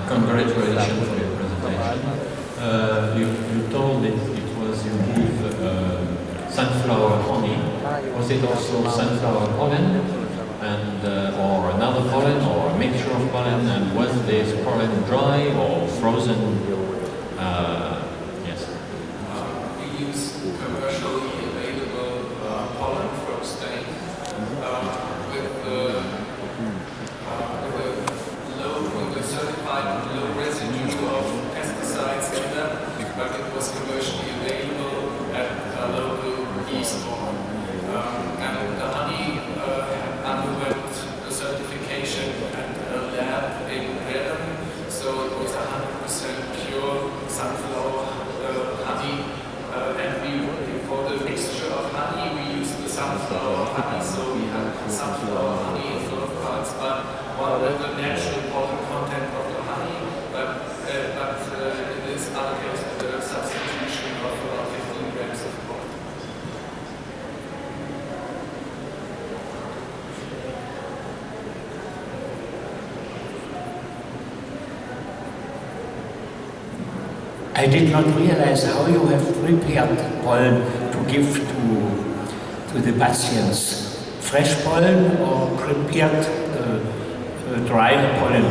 Congratulations for your presentation. You told it was you give sunflower honey. Was it also sunflower pollen, and or another pollen, or a mixture of pollen? And was this pollen dry or frozen? Yes. We use commercially available pollen from Spain with a certified low residue of pesticides in them, but it was commercially available at a local e-store. And the honey underwent a certification at a lab in Bremen, so it was 100% pure sunflower honey. And for the mixture of honey, we used the sunflower honey, so we had sunflower honey in full of parts, but one of the natural pollen content of the honey, but in this other case, the substitution of about 15 grams of pollen. I did not realize how you have prepared pollen to give to the patients. Fresh pollen or prepared dry pollen? It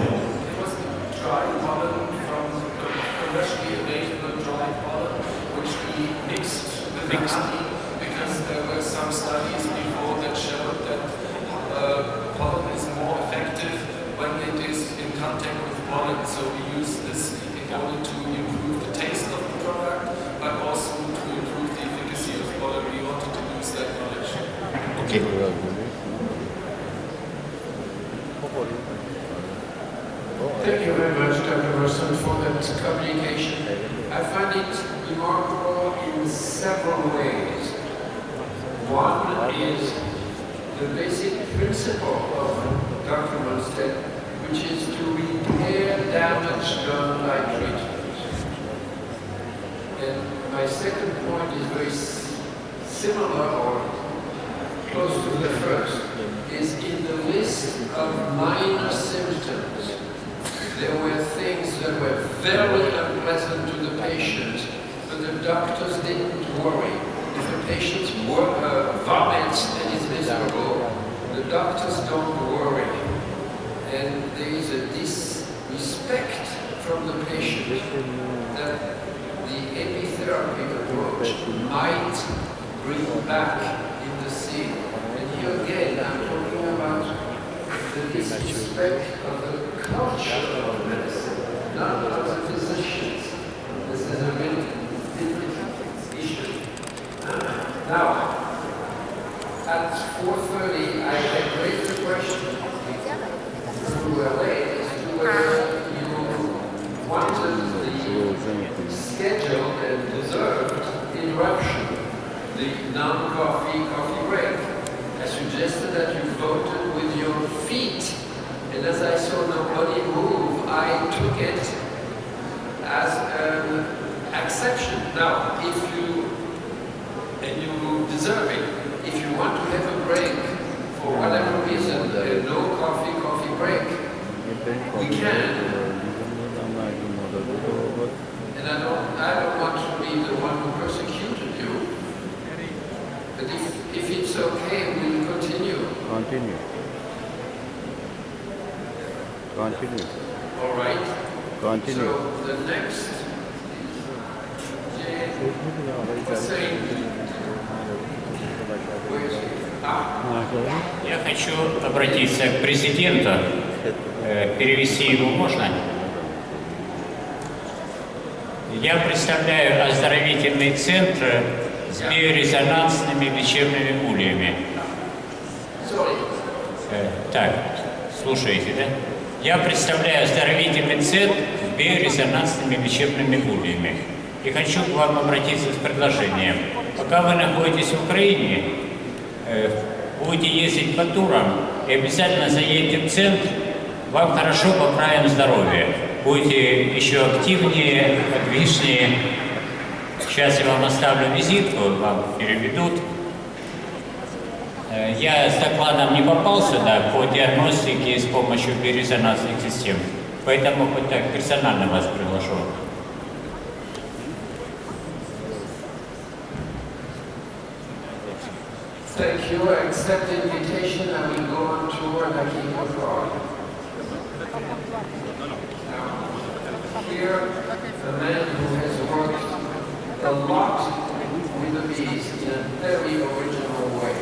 was dry pollen from the commercially available dry pollen, which we mixed with the honey, because there were some studies before that showed that pollen is more effective when it is in contact with pollen. So we use this in order to improve the taste of the product, but also to improve the efficacy of pollen. We wanted to use that knowledge. Okay. Thank you very much, Dr. Russell, for that communication. I find it remarkable in several ways. One is the basic principle of Dr. Munstead, which is to repair damage done by treatment. And my second point is very similar or close to the first, is in the list of minor symptoms. There were things that were very unpleasant to the patient, but the doctors didn't worry. If the patient vomits and is miserable, the doctors don't worry. And there is a disrespect from the patient that the epitherapy approach might bring back in the scene. And here again, I'm talking about the disrespect of the culture of medicine, not of the physicians. This is a very different issue. Now, at 4:30, I had raised the question to late as to whether you wanted the scheduled and deserved interruption, the non-coffee break. I suggested that you voted with your feet. And as I saw nobody move, I took it as an exception. Now, if you, and you deserve it, if you want to have a break, for whatever reason, no coffee break, we can. And I don't want to be the one who persecuted you. But if it's okay, we'll continue. Continue. All right. Continue. So the next Я хочу обратиться к президенту. Перевести его можно? Я представляю оздоровительный центр с биорезонансными лечебными ульями. Так, слушайте, да? Я представляю оздоровительный центр с биорезонансными лечебными ульями. И хочу к вам обратиться с предложением. Пока вы находитесь в Украине, будете ездить по турам и обязательно заедете в центр, вам хорошо поправим здоровье. Будете еще активнее, подвижнее. Сейчас я вам оставлю визитку, вам переведут. Я с докладом не попал сюда по диагностике с помощью биорезонансных систем, поэтому хоть так персонально вас приглашу. Thank you. I accept the invitation and we go on tour and I keep you for Now, here, a man who has worked a lot with the bees in a very original way.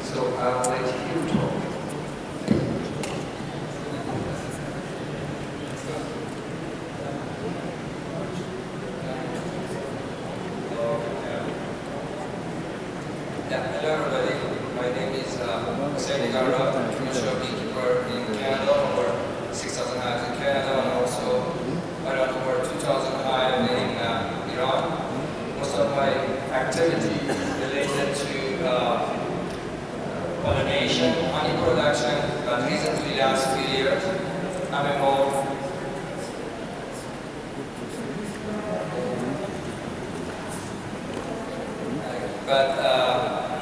So I'll let you talk. Hello everybody, my name is commercial beekeeper in Canada, over 6,000 hives in Canada and also around over 2,000 hives in Iran. Most of my activity related to pollination, honey production, but recently last few years I'm involved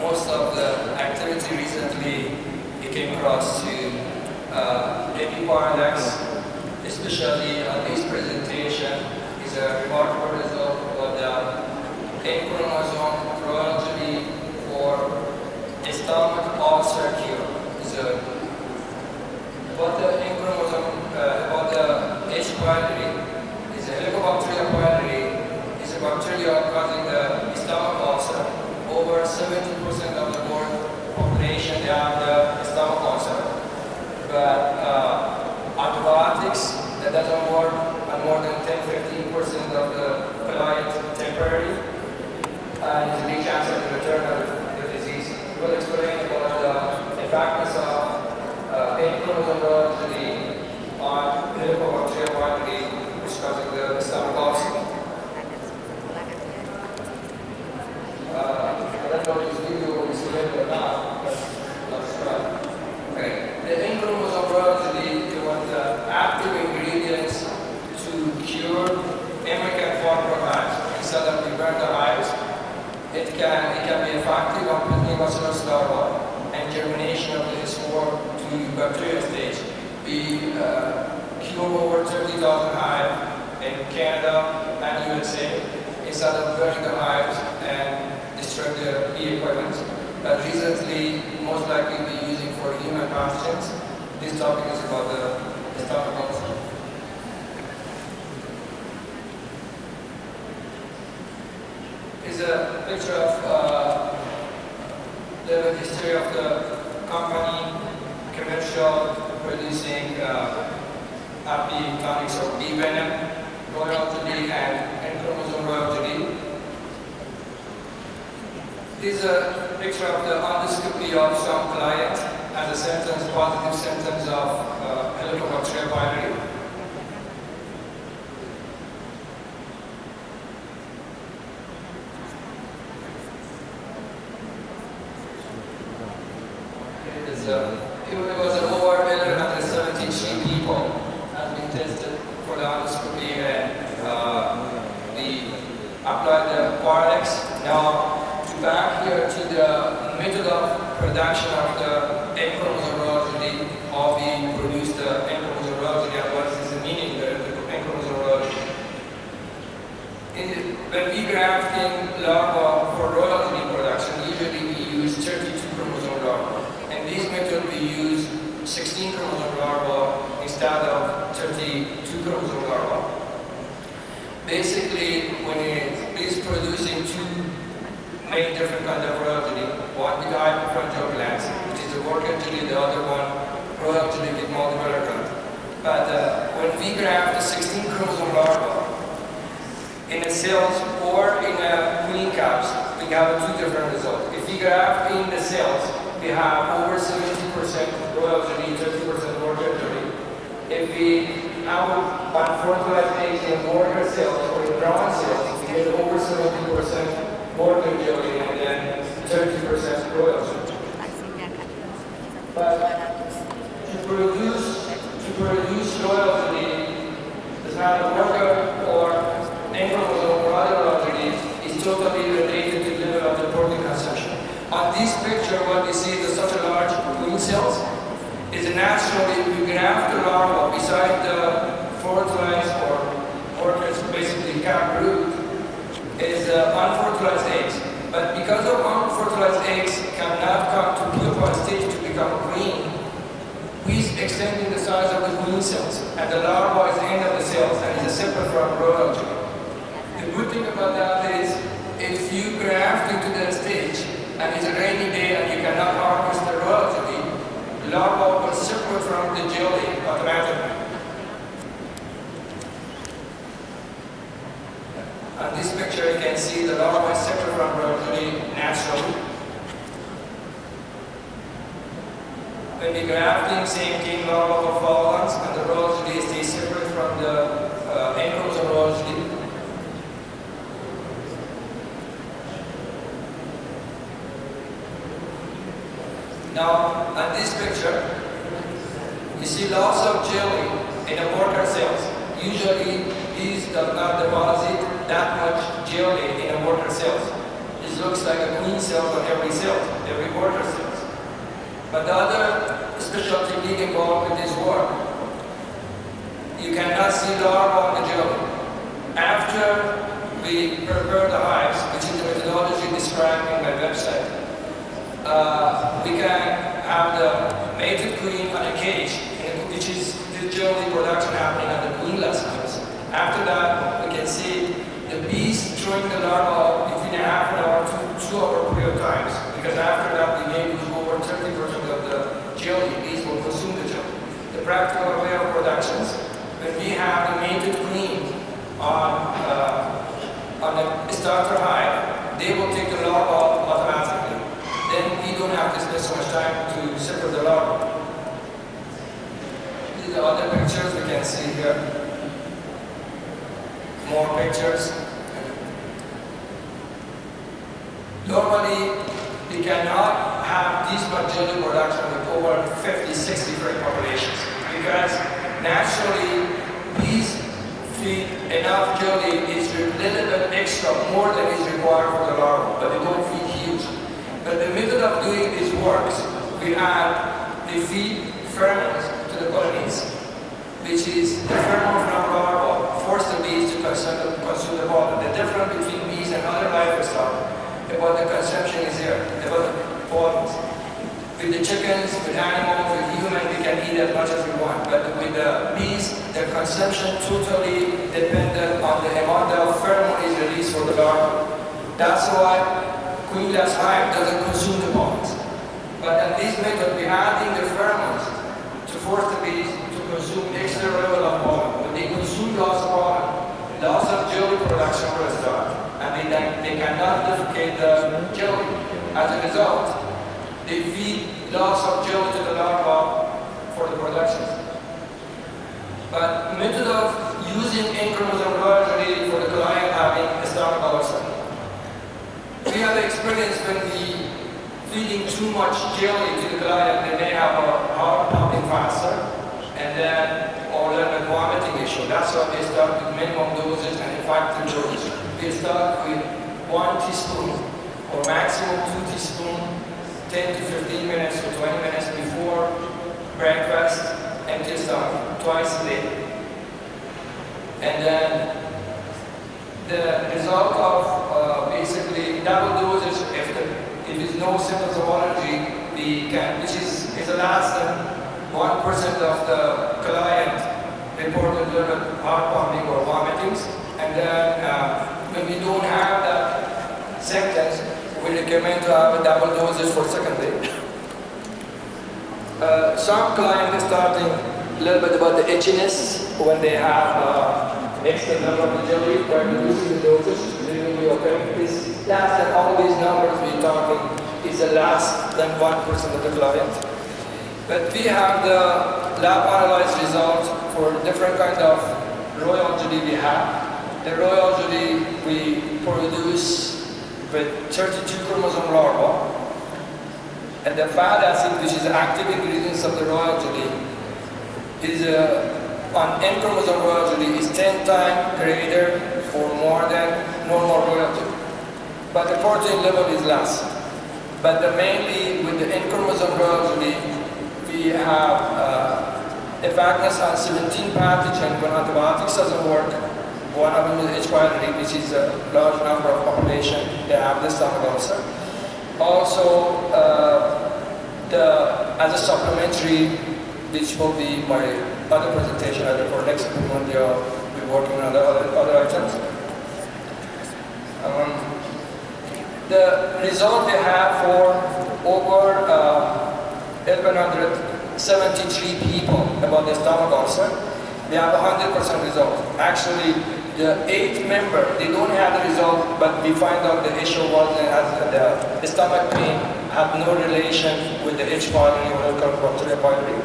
most of the activity recently it came across to baby parallax, especially on this presentation is a remarkable result of the M chromosome probably for stomach ulcer cure. About the M chromosome, about the H. pylori, is a Helicobacteria pylori, is a bacteria causing the stomach ulcer. Over 70% of the world population they have the stomach ulcer. But antibiotics that doesn't work on more than 10-15% of the client temporarily and is a big chance of the return of the disease. We'll explain about the effectiveness of M chromosome on Helicobacteria pylori, which causes the stomach ulcer. I don't know if this video is ready or not, but let's try. Okay. The M chromosome probably is one of the active ingredients to cure American foreign hives. Instead of we burn the hives, it can be effective on Pneumocystis larvae and germination of the spore to bacterial stage. We cure over 30,000 hives in Canada and USA instead of burning the hives and destroy the bee equipment. But recently, most likely be using for human pathogens. This topic is about the stomach ulcer. Is a picture of the history of the company, commercial, producing happy tonics or bee venom, royalty and chromosome royalty. This is a picture of the endoscopy of some client and the symptoms, positive symptoms of Helicobacteria pylori. It was over 173 people has been tested for the endoscopy and we applied the parallax. Now back here to the method of production of the M chromosome royalty, how we produce the M chromosome royalty and what is the meaning of the M chromosome royalty. When we grafting larvae for royalty production, usually we use 32 chromosome larvae. And this method we use 16 chromosome larvae instead of 32 chromosome larvae. Basically, when it is producing two main different kinds of royalty, one with hypopharyngeal glands, which is the worker jelly, the other one royalty with multiple glands. But when we graft the 16 chromosome larvae in the cells or in the queen caps, we have two different results. If we graft in the cells, we have over 70% royalty, 30% worker jelly. If we have unfertilized eggs in worker cells or in ground cells, we get over 70% worker jelly and then 30% royalty. But to produce royalty, it's not a worker or M chromosome or other royalty is totally related to the level of the protein consumption. On this picture, what we see cells is naturally we graft the larva beside the fertilized or basically cap root is unfertilized eggs. But because of unfertilized eggs cannot come to pupa stage to become queen, we extending the size of the queen cells, and the larva is the end of the cells and is separate from royal jelly. The good thing about that is if you graft into that stage and it's a rainy day and you cannot harvest the royal jelly, the larva will separate from the jelly automatically. On this picture you can see the larva is separate from royal jelly naturally. When we grafting, same thing, larva will fall on and the royal jelly stays separate from the engrams of royal jelly. Now, on this picture, you see lots of jelly in the water cells. Usually, these do not deposit that much jelly in the water cells. It looks like a queen cell on every cell, every water cells. But the other special technique involved with this work, you cannot see larva on the jelly. After we prepare the hives, which is the methodology described in my website, we can have the mated queen on a cage, which is the jelly production happening on the queenless hives. After that, we can see the bees throwing the larva between a half an hour to 2 hour period of times, because after that we may lose over 30% of the jelly. Bees will consume the jelly. The practical way of productions, when we have the mated queen on a starter hive, they will take the larva automatically. Then we don't have to spend so much time to separate the larva. These are other pictures we can see here. More pictures. Normally, we cannot have this much jelly production with over 50, 60 different populations, because naturally bees feed enough jelly is a little bit extra, more than is required for the larva, but they don't feed huge. But the method of doing this works. They feed pheromones to the colonies, which is the pheromone from larva force the bees to consume the pollen. The difference between bees and other livestock about the consumption is here, about the pollens. With the chickens, with animals, with humans, we can eat as much as we want. But with the bees, the consumption totally dependent on the amount of pheromone is released for the larva. That's why queenless hive doesn't consume the pollens. But in this method, we're adding the pheromones to force the bees to consume extra level of pollen. When they consume lots of pollen, lots of jelly production will start, and they cannot defecate the jelly. As a result, they feed lots of jelly to the larva for the production. But method of using inchromosome largely for the client having a startup ourselves. We have experience when we feeding too much jelly to the client, they may have a heart pumping faster, and then or a vomiting issue. That's why we start with minimum doses and effective doses. We start with 1 teaspoon or maximum 2 teaspoons, 10 to 15 minutes or 20 minutes before breakfast, empty stomach, twice a day. And then the result of basically double doses, if there is no symptoms of allergy, which is less than 1% of the client reported heart pumping or vomitings. And then when we don't have that symptoms, we recommend to have a double doses for second day. Some clients are starting a little bit about the itchiness when they have extra number of the jelly, by reducing the doses, they will be okay. This last than all these numbers we're talking is less than 1% of the client. But we have the lab analyzed results for different kinds of royal jelly we have. The royal jelly we produce with 32 chromosome larvae, and the fat acid, which is the active ingredients of the royal jelly, is on N chromosome royal jelly is 10 times greater or more than normal royal jelly. But the protein level is less. But mainly with the N chromosome royal jelly, we have effectiveness on 17 pathogen when antibiotics doesn't work. One of them is H. pylori, which is a large number of population that have this stomach ulcer. Also, as a supplementary, which will be my other presentation either for next month, we'll be working on the other items. The result we have for over 1,173 people about the stomach ulcer, we have 100% result. Actually, the 8th member, they don't have the result, but we find out the issue was that the stomach pain had no relation with the H. pylori or Helicobacter pylori.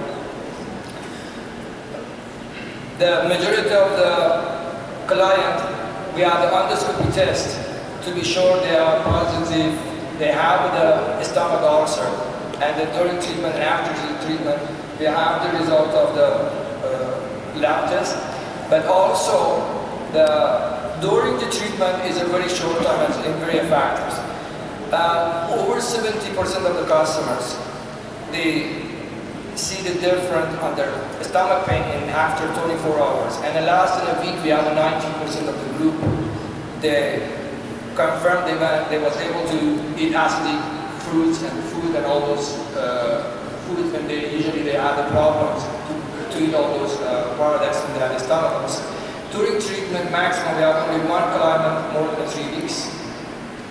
The majority of the client, we have the endoscopy test to be sure they are positive, they have the stomach ulcer, and then during treatment and after treatment, we have the result of the lab test, but also during the treatment is a very short time and very effective. Over 70% of the customers, they see the difference on their stomach pain in after 24 hours. And the last in a week, we have 90% of the group, they confirmed they was able to eat acidic fruits and food and all those foods when they have the problems to eat all those products and they have the stomach ulcer. During treatment, maximum, we have only one client more than 3 weeks.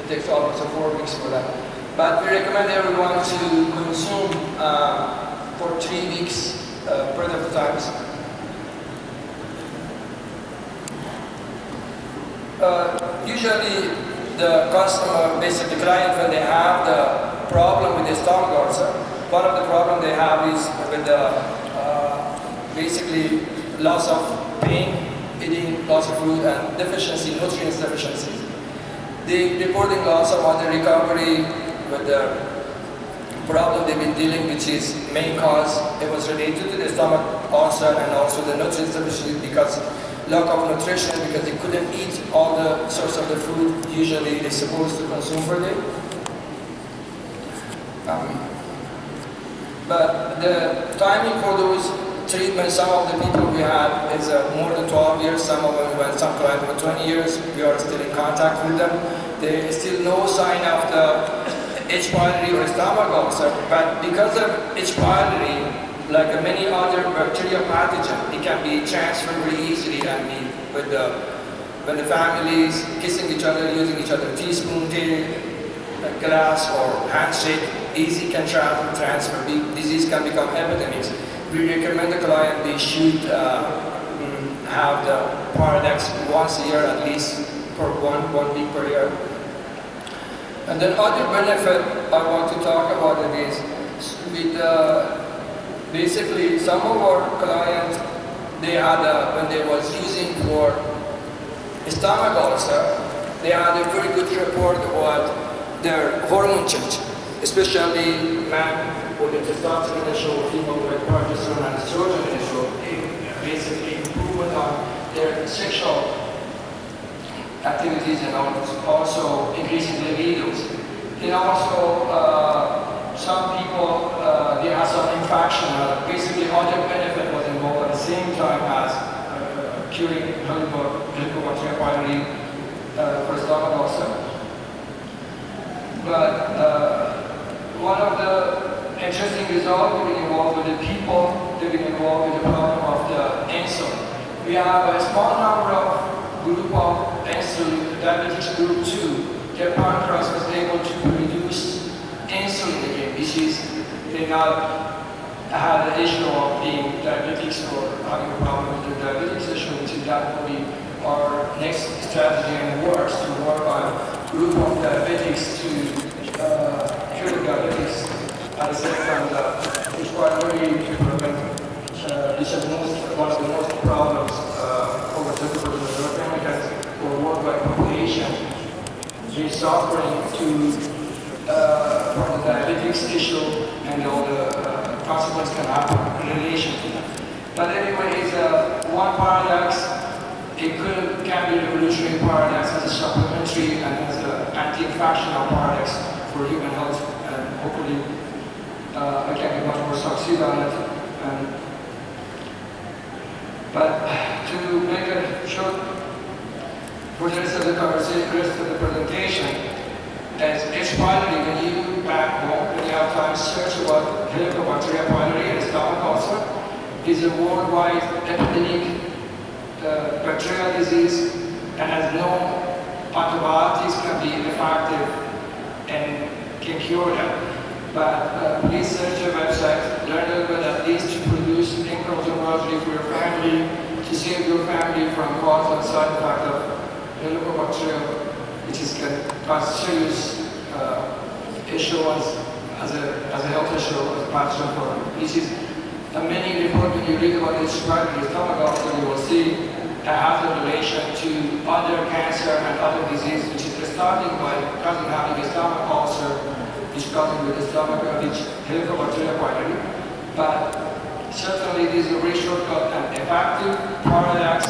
It takes almost 4 weeks for that. But we recommend everyone to consume for 3 weeks period of times. Usually, the customer, basically the client, when they have the problem with the stomach ulcer, one of the problems they have is with the basically loss of pain, eating loss of food, and deficiency, nutrients deficiency. The reporting loss of the recovery with the problem they've been dealing, which is main cause, it was related to the stomach ulcer and also the nutrients deficiency because lack of nutrition, because they couldn't eat all the source of the food usually they're supposed to consume per day. But the timing for those treatments, some of the people we had is more than 12 years, some of them went, some clients for 20 years, we are still in contact with them. There is still no sign of the H. pylori or stomach ulcer, but because of H. pylori, like many other bacterial pathogens, it can be transferred very easily and when the families kissing each other, using each other, teaspoon, glass or handshake, easy can transfer. Disease can become epidemics. We recommend the client they should have the Paradex once a year at least for one week per year. And then other benefit I want to talk about it is with basically some of our clients, they had when they was using for stomach ulcer, they had a very good report about their hormone change, especially man with the testosterone issue, female with progesterone and estrogen issue, basically improvement on their sexual activities and also increasing libidos. And also some people, they have some infection, basically other benefit was involved at the same time as curing Helicobacter pylori for stomach ulcer. But one of the interesting results we've been involved with the people, they've been involved with the problem of the insulin. We have a small number of group of insulin, diabetes group 2, their pancreas was able to produce insulin again, which is they now had the issue of being diabetics or having a problem with the diabetes issue, which is that will be our next strategy and works to work on group of diabetics to cure diabetes. As I said, from the H. pylori to prevent, this is one of the most problems over 30% of North Americans or worldwide population. They're suffering from the diabetes issue and all the consequences can happen in relation to that. But anyway, it's one paradox. It can be a revolutionary paradox as a supplementary and as an anti-infectional paradox for human health, and hopefully I can be much more successful. proceed on it. But to make a short for the rest of the conversation, rest of the presentation, as H. pylori, when you back home, when you have time, search about Helicobacter pylori and stomach ulcer, is a worldwide epidemic bacterial disease and has no antibiotics can be effective and can cure them. But please search your website, learn a little bit at least to produce income for your family, to save your family from cause and side effect of Helicobacter, which is can cause serious issue as a health issue, as a pathogen for which is many reports when you read about this primary stomach ulcer, you will see it has a relation to other cancer and other disease, which is starting by causing having a stomach ulcer, which causing with the stomach, which Helicobacter pylori. But certainly this is a very shortcut and effective paradox